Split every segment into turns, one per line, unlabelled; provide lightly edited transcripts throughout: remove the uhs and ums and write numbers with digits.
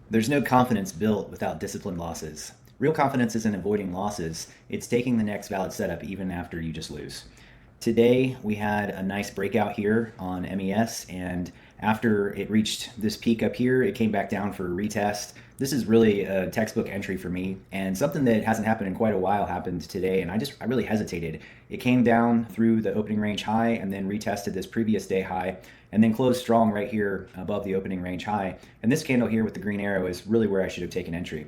There's no confidence built without disciplined losses. Real confidence isn't avoiding losses, it's taking the next valid setup even after you just lose. Today, we had a nice breakout here on MES, and after it reached this peak up here, it came back down for a retest. This is really a textbook entry for me, and something that hasn't happened in quite a while happened today, and I really hesitated. It came down through the opening range high and then retested this previous day high, and then closed strong right here above the opening range high. And this candle here with the green arrow is really where I should have taken entry.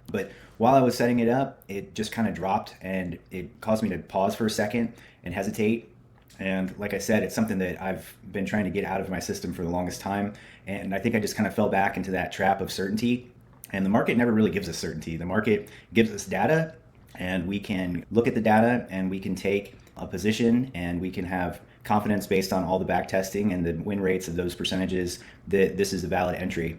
But while I was setting it up, it just kind of dropped and it caused me to pause for a second and hesitate. And like I said, it's something that I've been trying to get out of my system for the longest time. And I think I just kind of fell back into that trap of certainty. And the market never really gives us certainty. The market gives us data, and we can look at the data and we can take a position and we can have confidence based on all the back testing and the win rates of those percentages that this is a valid entry.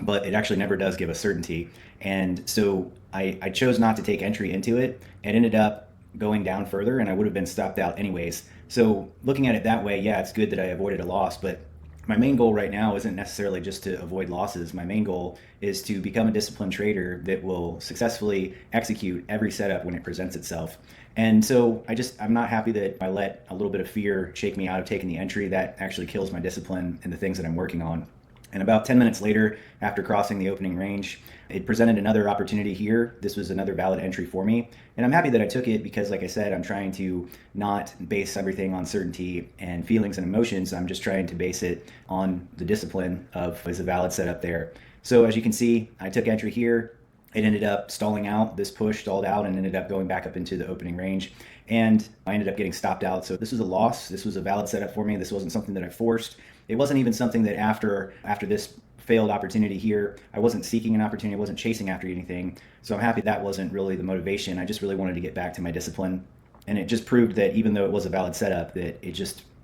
But it actually never does give us certainty. And so I chose not to take entry into it and ended up going down further, and I would have been stopped out anyways. So looking at it that way, yeah, it's good that I avoided a loss, but my main goal right now isn't necessarily just to avoid losses. My main goal is to become a disciplined trader that will successfully execute every setup when it presents itself. And so I'm not happy that I let a little bit of fear shake me out of taking the entry. That actually kills my discipline and the things that I'm working on. And about 10 minutes later, after crossing the opening range, it presented another opportunity here. This was another valid entry for me. And I'm happy that I took it because, like I said, I'm trying to not base everything on certainty and feelings and emotions. I'm just trying to base it on the discipline of is a valid setup there. So as you can see, I took entry here. It ended up stalling out. This push stalled out and ended up going back up into the opening range. And I ended up getting stopped out. So this was a loss. This was a valid setup for me. This wasn't something that I forced. It wasn't even something that after this failed opportunity here, I wasn't seeking an opportunity. I wasn't chasing after anything. So I'm happy that wasn't really the motivation. I just really wanted to get back to my discipline. And it just proved that even though it was a valid setup, that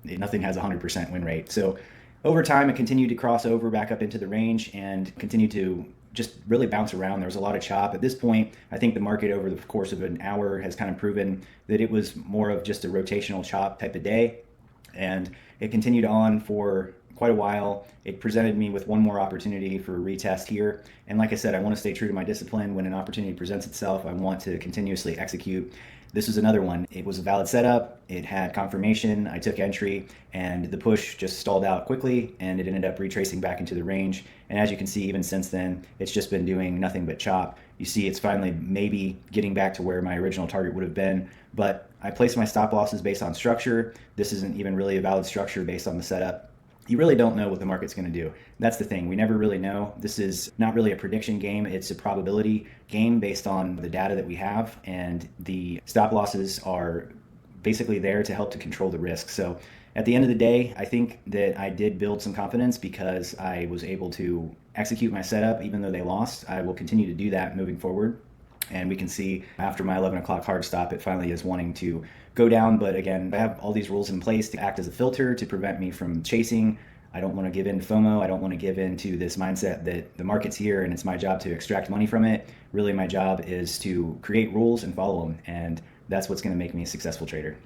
nothing has a 100% win rate. So over time, it continued to cross over back up into the range and continued to just really bounce around. There was a lot of chop. At this point, I think the market over the course of an hour has kind of proven that it was more of just a rotational chop type of day. And it continued on for quite a while. It presented me with one more opportunity for a retest here. And like I said, I want to stay true to my discipline. When an opportunity presents itself, I want to continuously execute. This was another one. It was a valid setup. It had confirmation. I took entry, and the push just stalled out quickly, and it ended up retracing back into the range. And as you can see, even since then, it's just been doing nothing but chop. You see it's finally maybe getting back to where my original target would have been, but I placed my stop losses based on structure. This isn't even really a valid structure based on the setup. You really don't know what the market's going to do. That's the thing. We never really know. This is not really a prediction game. It's a probability game based on the data that we have, and the stop losses are basically there to help to control the risk. So at the end of the day, I think that I did build some confidence because I was able to execute my setup even though they lost. I will continue to do that moving forward. And we can see after my 11 o'clock hard stop, it finally is wanting to go down. But again, I have all these rules in place to act as a filter to prevent me from chasing. I don't want to give in to FOMO. I don't want to give in to this mindset that the market's here and it's my job to extract money from it. Really, my job is to create rules and follow them. And that's what's going to make me a successful trader.